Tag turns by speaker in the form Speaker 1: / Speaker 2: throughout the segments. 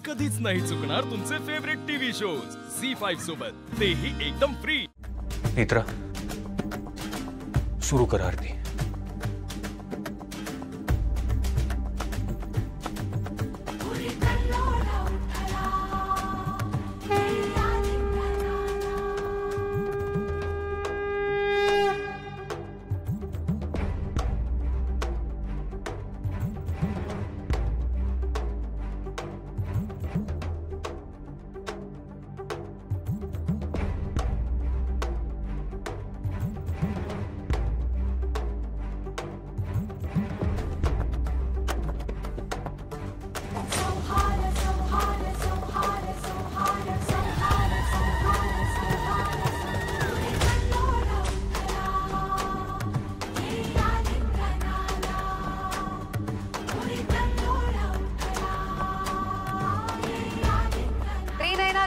Speaker 1: कधीच नाही चुकणार तुमचे फेवरेट टीव्ही शोज झी5 सोबत, तेही एकदम फ्री।
Speaker 2: नेत्रा, सुरू कर आरती।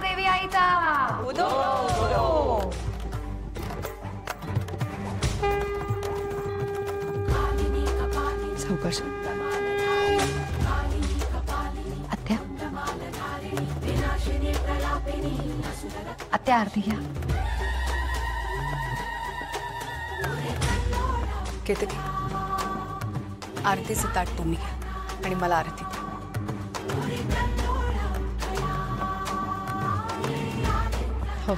Speaker 3: देवी आईचा उदो
Speaker 4: सावकाश।
Speaker 3: आत्या, आत्या आरती घ्या।
Speaker 4: केतकी, आरतीचं ताट तुम्ही घ्या आणि मला आरती द्या। हो।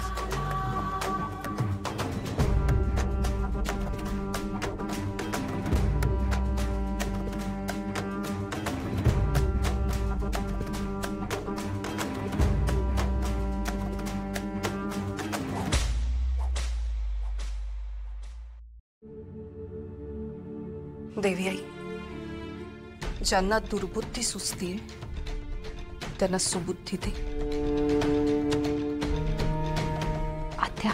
Speaker 4: देवी आई, ज्यांना दुर्बुद्धी सुचते त्यांना सुबुद्धी दे।
Speaker 3: आत्या,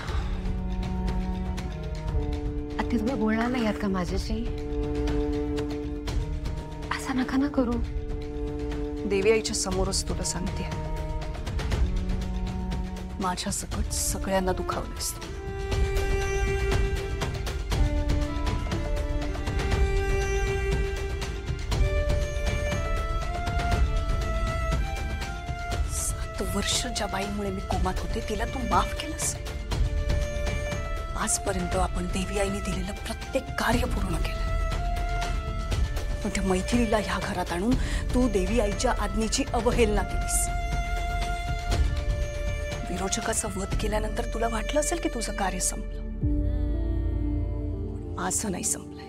Speaker 3: आत्या तुम्ही बोलणार नाही आहात का माझ्याशी? असं नका ना करू।
Speaker 4: देवी आईच्या समोरच तुला सांगते, माझ्या सकट सगळ्यांना दुखावलेस। 7 वर्ष ज्या बाईमुळे मी कोमात होते तिला तू माफ केलंस। आजपर्यंत आपण देवी आईने दिलेलं प्रत्येक कार्य पूर्ण केलं, पण त्या मैथिलीला ह्या घरात आणून तू देवी आईच्या आज्ञेची अवहेलना केलीस। विरोचकाचा वध केल्यानंतर तुला वाटलं असेल की तुझं कार्य संपलं, असं नाही संपलंय।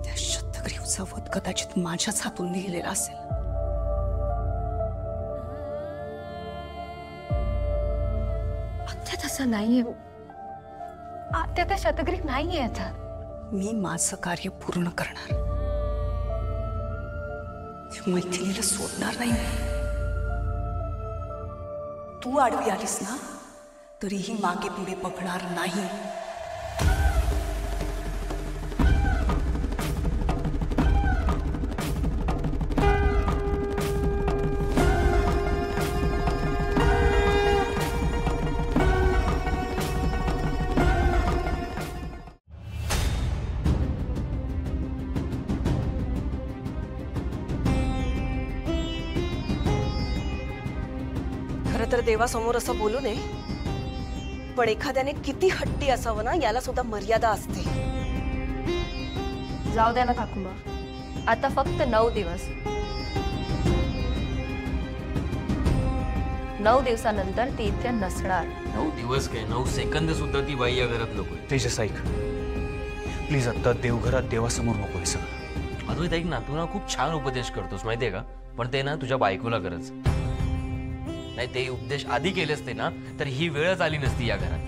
Speaker 4: त्या शतग्रीवचा वध कदाचित माझ्याच हातून निघालेला असेल।
Speaker 3: आत्या तसं नाहीये, आत्या तर शतग्रीव नाहीये आता।
Speaker 4: मी माझं कार्य पूर्ण करणार, मैथिलीला सोडणार नाही। तू आडवी आलीस ना तरीही मागे पुढे बघणार नाही।
Speaker 5: खरं तर देवासमोर असं बोलू नये, पण एखाद्याने किती हट्टी असावं ना याला सुद्धा मर्यादा असते।
Speaker 3: जाऊ द्या ना काकूबा, आता फक्त 9 दिवस। 9 दिवसानंतर ती इथे नसणार।
Speaker 6: 9 दिवस काय, 9 सेकंद सुद्धा ती बाई या घरात नको।
Speaker 2: तेजस ऐक प्लीज, आता देवघरात देवासमोर नको हे सगळं।
Speaker 6: अद्वैत ऐक ना, तू ना खूप छान उपदेश करतोस माहितीये का, पण ते ना तुझ्या बायकोला करच नाही। ते उपदेश आधी केले असते ना तर ही वेळच आली नसती या घरात।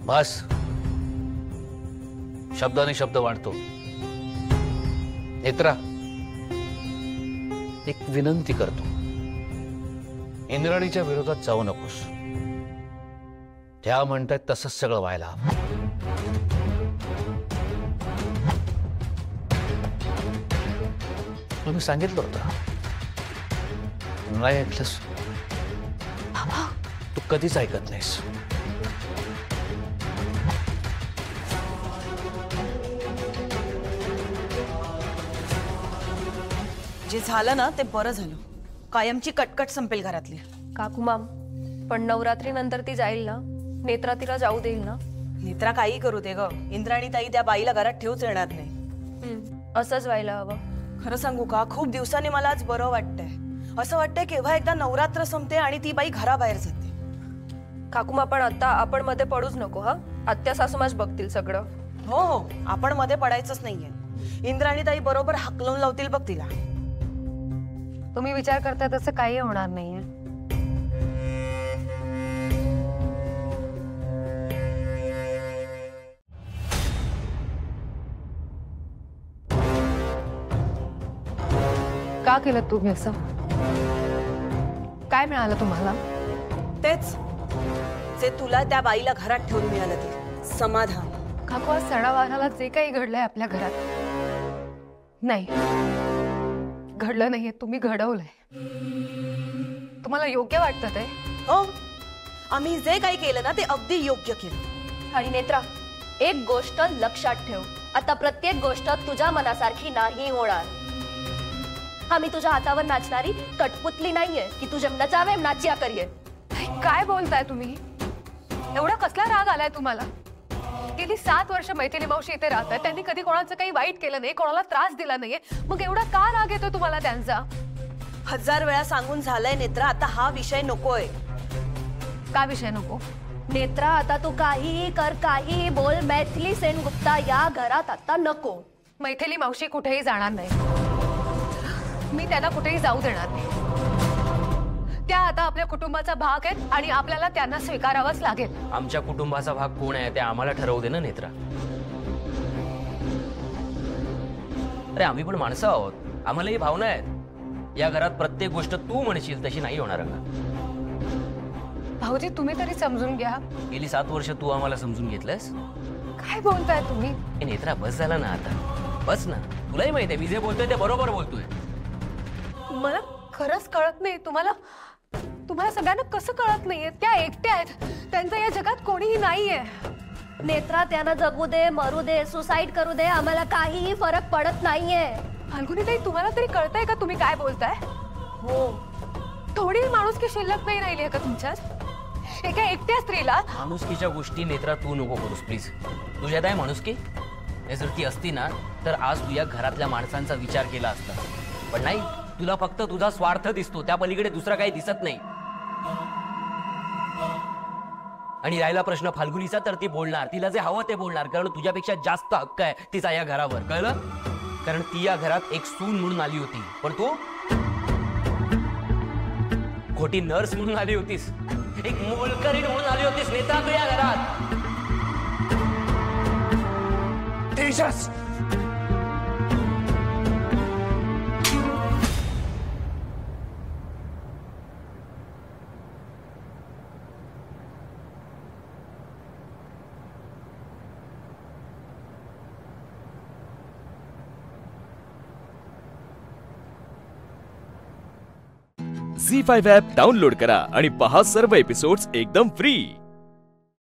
Speaker 7: बस, शब्दाने शब्द वाढतो। नेत्रा, एक विनंती करतो, इंद्राणीच्या विरोधात जाऊ नकोस। त्या म्हणतात तसंच सगळं व्हायला हवं। मी सांगितलं होतं, नाही ऐकलंस। तू कधीच ऐकत नाहीस।
Speaker 5: जे झालं ना ते बरं झालं. कायमची कटकट संपेल घरातली.
Speaker 3: काकू माम, पण नवरात्री नंतर ती जाईल ना? नेत्रा तिला जाऊ देईल ना?
Speaker 5: नेत्रा काही करू दे ग, इंद्राणी ताई त्या बाईला घरात ठेवूच येणार नाही.
Speaker 3: असंच व्हायला हवं.
Speaker 5: खरं सांगू का, खूप दिवसांनी मला आज बरं वाटतंय. असं वाटतंय केव्हा एकदा नवरात्र संपते आणि ती बाई घराबाहेर जाते.
Speaker 3: काकूमा, पण आता आपण मध्ये पडूच नको. हा, आत्या सासूमाच बघतील सगळं.
Speaker 5: हो हो, आपण मध्ये पडायचंच नाहीये. इंद्राणी ताई बरोबर हाकलून लावतील बघ तिला.
Speaker 3: तुम्ही विचार करता तसं काही होणार नाहीये. का केलं तुम्ही असं? काय मिळालं तुम्हाला?
Speaker 5: तेच जे तुला त्या बाईला घरात ठेवून मिळालं ते समाधान.
Speaker 3: काकू, आज सणावाराला जे काही घडलंय आपल्या घरात, नाही घडलं नाहीये, तुम्ही घडवलंय. तुम्हाला योग्य वाटतं ते?
Speaker 5: हो, आम्ही जे काही केलं ना ते अगदी योग्य केलं.
Speaker 8: आणि नेत्रा, एक गोष्ट लक्षात ठेव, आता प्रत्येक गोष्ट तुझ्या मनासारखी नाही होणार. आम्ही तुझ्या हातावर नाचणारी कठपुतली नाहीये की तुझे नचावे नाचिया करिये.
Speaker 3: काय बोलताय तुम्ही? एवढा कसला राग आलाय तुम्हाला? गेली 7 वर्ष मैथिली मावशी इथे राहतात. त्यांनी कधी कोणाचं काही वाईट केलं नाही, कोणाला त्रास दिला नाहीये. मग एवढा का राग येतो तुम्हाला त्यांचा?
Speaker 5: 1000 वेळा सांगून झालंय नेत्रा, आता हा विषय नकोय.
Speaker 3: का विषय नको?
Speaker 8: नेत्रा, आता तू काहीही कर, काहीही बोल, मैथिली सेनगुप्ता या घरात आता नको.
Speaker 3: मैथिली मावशी कुठेही जाणार नाही. मी त्यांना कुठेही जाऊ देणार नाही. त्या आता आपल्या कुटुंबाचा भाग आहेत आणि आपल्याला त्यांना स्वीकारावंच लागेल.
Speaker 6: आमच्या कुटुंबाचा भाग कोण आहे ते आम्हाला ठरवू दे ना नेत्रा. अरे आम्ही पण माणसं आहोत, आम्हालाही भावना आहेत. या घरात प्रत्येक गोष्ट तू म्हणशील तशी नाही होणार का?
Speaker 3: भाऊजी, तुम्ही तरी समजून घ्या.
Speaker 6: गेली 7 वर्ष तू आम्हाला समजून घेतलंस.
Speaker 3: काय बोलताय तुम्ही?
Speaker 6: नेत्रा, बस झाला ना आता, बस ना. तुलाही माहिती आहे मी जे बोलतोय ते बरोबर बोलतोय.
Speaker 3: मला खरंच कळत नाही. तुम्हाला सगळ्यांना कसं कळत नाहीये? त्या एकट्या आहेत, त्यांचं या जगात कोणीही नाहीये.
Speaker 8: नेत्रा, त्यांना जगू दे, मरू दे, सुसाईड करू दे, आम्हाला काहीही फरक पडत नाहीये.
Speaker 3: फाल्गुनीताई, तुम्हाला तरी कळतंय का तुम्ही काय बोलताय?
Speaker 8: हो,
Speaker 3: थोडी माणुसकी शिल्लक नाही राहिली का तुमच्यात? एका एकट्या स्त्रीला
Speaker 6: माणुसकीच्या गोष्टी नेत्रा तू नको करूस प्लीज. तुझ्यात आहे माणुसकी? हे जर ती असती ना तर आज तू या घरातल्या माणसांचा विचार केला असता. पण नाही, तुला फक्त तुझा स्वार्थ दिसतो, त्या पलीकडे दुसरा काही दिसत नाही. आणि राहिला प्रश्न फाल्गुनीचा, तर ती बोलणार, तिला जे हवं ते बोलणार, कारण तुझ्यापेक्षा जास्त हक्क आहे तिचा या घरावर, कळलं? कारण ती या घरात एक सून म्हणून आली होती, पण तू खोटी नर्स म्हणून आली होतीस, एक मोलकरीण म्हणून आली होतीस. नेता तू या घरात.
Speaker 2: तेजस,
Speaker 1: झी5 ॲप डाउनलोड करा आणि पहा सर्व एपिसोड्स एकदम फ्री.